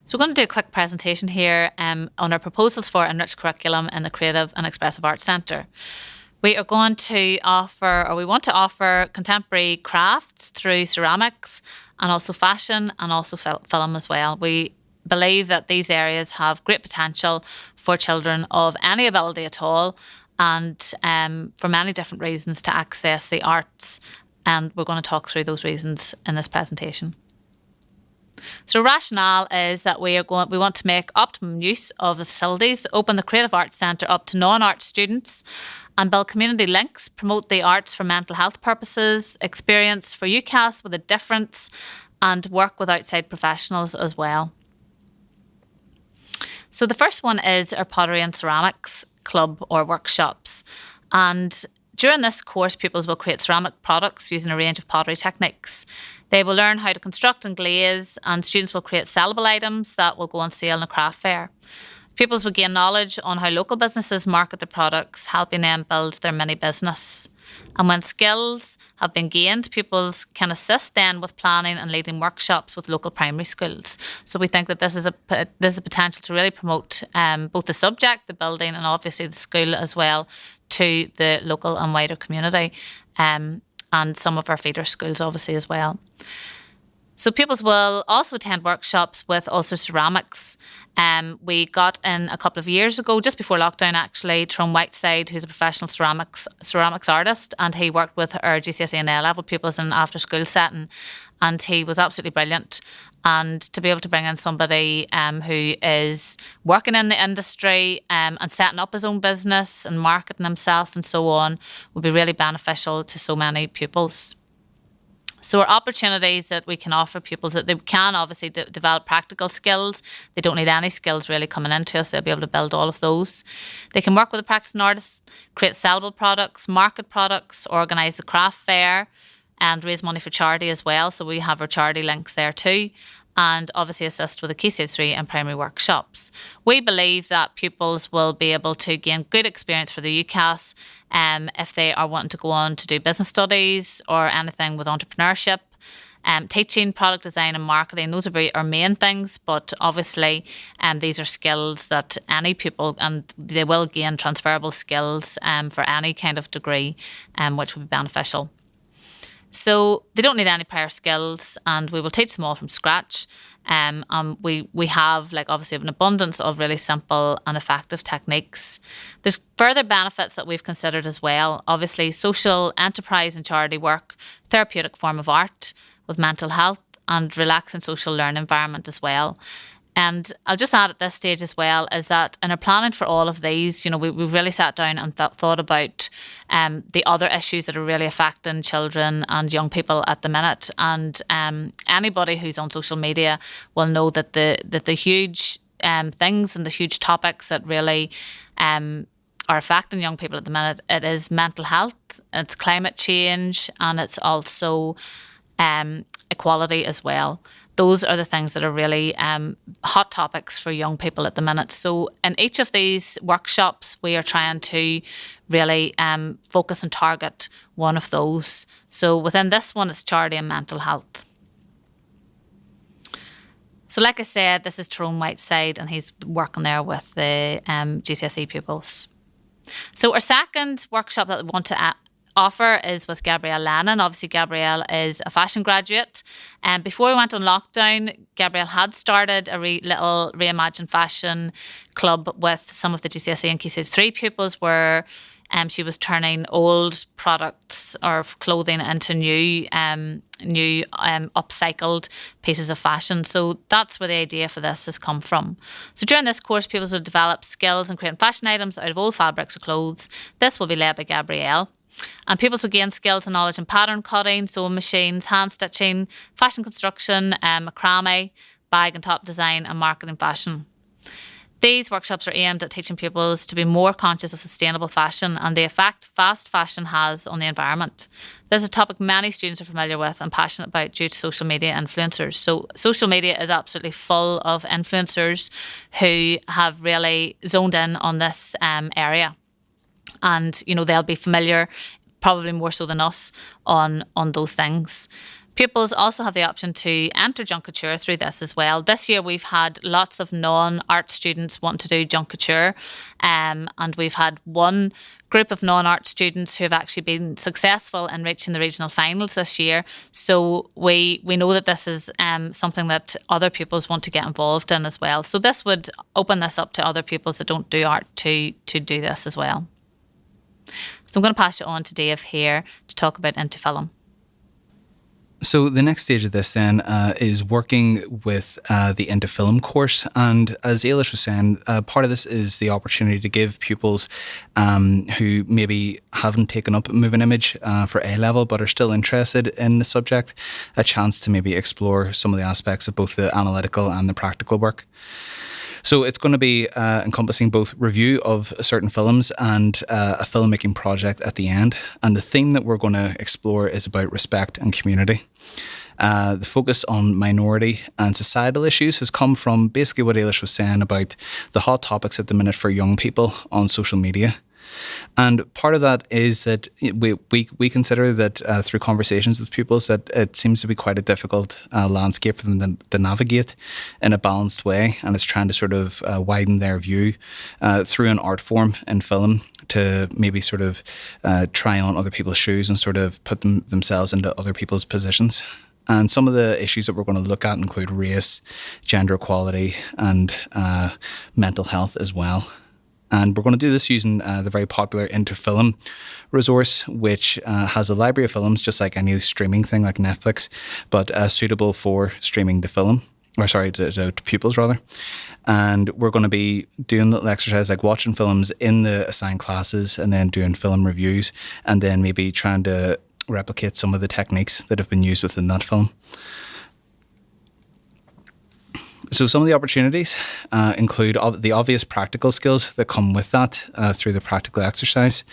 So we're going to do a quick presentation here on our proposals for Enriched Curriculum in the Creative and Expressive Arts Centre. We are going to offer, or we want to offer, contemporary crafts through ceramics and also fashion and also film as well. We believe that these areas have great potential for children of any ability at all and for many different reasons to access the arts, and we're going to talk through those reasons in this presentation. So rationale is that we want to make optimum use of the facilities, open the Creative Arts Centre up to non-art students and build community links, promote the arts for mental health purposes, experience for UCAS with a difference, and work with outside professionals as well. So the first one is our pottery and ceramics club or workshops. And during this course, pupils will create ceramic products using a range of pottery techniques. They will learn how to construct and glaze, and students will create sellable items that will go on sale in a craft fair. Pupils will gain knowledge on how local businesses market their products, helping them build their mini business. And when skills have been gained, pupils can assist then with planning and leading workshops with local primary schools. So we think that this is a potential to really promote both the subject, the building, and obviously the school as well to the local and wider community, and some of our feeder schools obviously as well. So pupils will also attend workshops with also ceramics. We got in a couple of years ago, just before lockdown actually, Tyrone Whiteside, who's a professional ceramics artist, and he worked with our GCSE and A-level pupils in an after-school setting, and he was absolutely brilliant. And to be able to bring in somebody who is working in the industry and setting up his own business and marketing himself and so on would be really beneficial to so many pupils. So our opportunities that we can offer pupils, that they can obviously develop practical skills. They don't need any skills really coming into us. They'll be able to build all of those. They can work with a practicing artist, create sellable products, market products, organise a craft fair and raise money for charity as well. So we have our charity links there too. And obviously assist with the Key Stage 3 and primary workshops. We believe that pupils will be able to gain good experience for the UCAS if they are wanting to go on to do business studies or anything with entrepreneurship, teaching, product design and marketing. Those are our main things, but obviously these are skills that any pupil, and they will gain transferable skills for any kind of degree, which will be beneficial. So they don't need any prior skills, and we will teach them all from scratch. We have obviously an abundance of really simple and effective techniques. There's further benefits that we've considered as well. Obviously, social enterprise and charity work, therapeutic form of art with mental health, and relaxing social learning environment as well. And I'll just add at this stage as well is that in our planning for all of these, we really sat down and thought about the other issues that are really affecting children and young people at the minute. And anybody who's on social media will know that the huge things and the huge topics that really are affecting young people at the minute, it is mental health, it's climate change, and it's also equality as well. Those are the things that are really hot topics for young people at the minute. So in each of these workshops, we are trying to really focus and target one of those. So within this one, it's charity and mental health. So like I said, this is Tyrone Whiteside, and he's working there with the GCSE pupils. So our second workshop that we want to offer is with Gabrielle Lennon. Obviously, Gabrielle is a fashion graduate. And before we went on lockdown, Gabrielle had started a little reimagined fashion club with some of the GCSE and Key Stage 3 pupils, where she was turning old products or clothing into new upcycled pieces of fashion. So that's where the idea for this has come from. So during this course, pupils will develop skills in creating fashion items out of old fabrics or clothes. This will be led by Gabrielle. And pupils will gain skills and knowledge in pattern cutting, sewing machines, hand stitching, fashion construction, macrame, bag and top design, and marketing fashion. These workshops are aimed at teaching pupils to be more conscious of sustainable fashion and the effect fast fashion has on the environment. This is a topic many students are familiar with and passionate about due to social media influencers. So social media is absolutely full of influencers who have really zoned in on this area. And, they'll be familiar, probably more so than us, on those things. Pupils also have the option to enter Junkature through this as well. This year we've had lots of non-art students want to do Junkature, and we've had one group of non-art students who have actually been successful in reaching the regional finals this year. So we know that this is something that other pupils want to get involved in as well. So this would open this up to other pupils that don't do art to do this as well. So I'm going to pass you on to Dave here to talk about Into Film. So the next stage of this then is working with the Into Film course. And as Ailish was saying, part of this is the opportunity to give pupils who maybe haven't taken up moving image for A-level but are still interested in the subject a chance to maybe explore some of the aspects of both the analytical and the practical work. So it's going to be encompassing both review of certain films and a filmmaking project at the end. And the theme that we're going to explore is about respect and community. The focus on minority and societal issues has come from basically what Ailish was saying about the hot topics at the minute for young people on social media. And part of that is that we consider that through conversations with pupils that it seems to be quite a difficult landscape for them to navigate in a balanced way, and it's trying to sort of widen their view through an art form in film to maybe sort of try on other people's shoes and sort of put themselves into other people's positions. And some of the issues that we're going to look at include race, gender equality, and mental health as well. And we're going to do this using the very popular Into Film resource, which has a library of films, just like any streaming thing like Netflix, but suitable for streaming the film, to pupils rather. And we're going to be doing little exercise like watching films in the assigned classes and then doing film reviews and then maybe trying to replicate some of the techniques that have been used within that film. So some of the opportunities include the obvious practical skills that come with that through the practical exercise.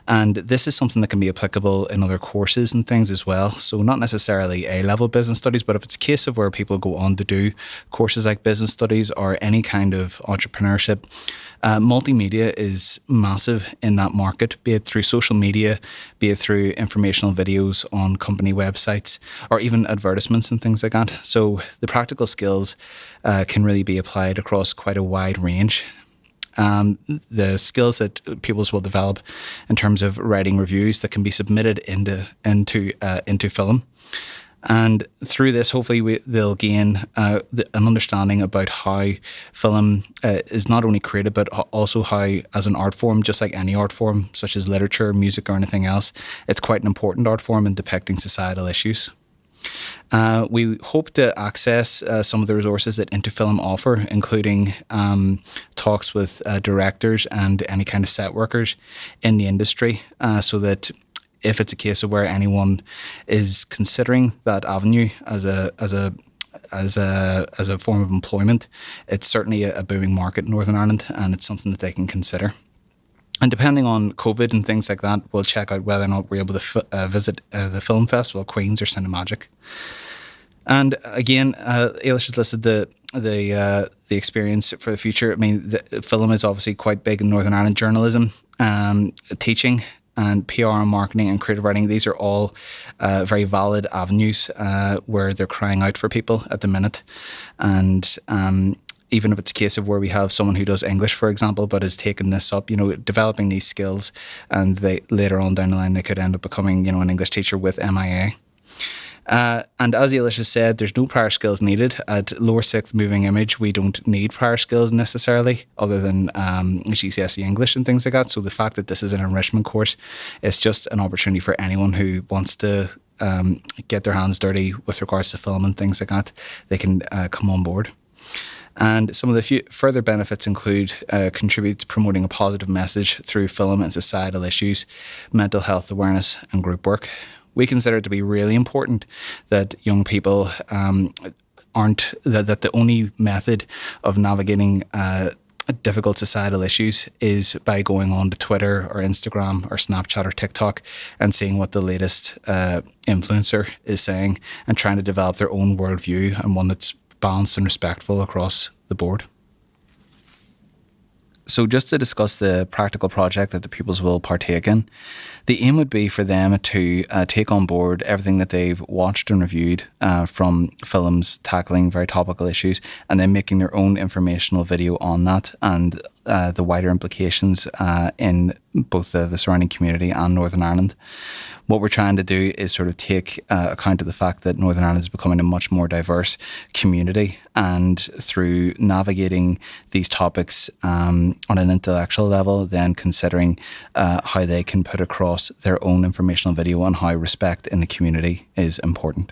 And this is something that can be applicable in other courses and things as well. So not necessarily A-level business studies, but if it's a case of where people go on to do courses like business studies or any kind of entrepreneurship, multimedia is massive in that market, be it through social media, be it through informational videos on company websites, or even advertisements and things like that. So the practical skills can really be applied across quite a wide range. The skills that pupils will develop in terms of writing reviews that can be submitted into film. And through this, hopefully, they'll gain an understanding about how film is not only created, but also how, as an art form, just like any art form, such as literature, music, or anything else, it's quite an important art form in depicting societal issues. We hope to access some of the resources that Into Film offer, including talks with directors and any kind of set workers in the industry, so that if it's a case of where anyone is considering that avenue as a form of employment, it's certainly a booming market in Northern Ireland, and it's something that they can consider. And depending on COVID and things like that, we'll check out whether or not we're able to visit the film festival, Queen's or Cinemagic. And again, Ailish has listed the experience for the future. I mean, the film is obviously quite big in Northern Ireland. Journalism, teaching, and PR and marketing and creative writing. These are all very valid avenues where they're crying out for people at the minute. And even if it's a case of where we have someone who does English, for example, but has taken this up, developing these skills, and they later on down the line, they could end up becoming, an English teacher with MIA. And as Ailish has said, there's no prior skills needed. At lower sixth moving image, we don't need prior skills necessarily, other than GCSE English and things like that. So the fact that this is an enrichment course, it's just an opportunity for anyone who wants to get their hands dirty with regards to film and things like that. They can come on board. And some of the further benefits include contribute to promoting a positive message through film and societal issues, mental health awareness, and group work. We consider it to be really important that young people that the only method of navigating difficult societal issues is by going on to Twitter or Instagram or Snapchat or TikTok and seeing what the latest influencer is saying and trying to develop their own worldview and one that's balanced and respectful across the board. So just to discuss the practical project that the pupils will partake in, the aim would be for them to take on board everything that they've watched and reviewed from films tackling very topical issues, and then making their own informational video on that and the wider implications in both the surrounding community and Northern Ireland. What we're trying to do is sort of take account of the fact that Northern Ireland is becoming a much more diverse community, and through navigating these topics on an intellectual level, then considering how they can put across their own informational video on how respect in the community is important.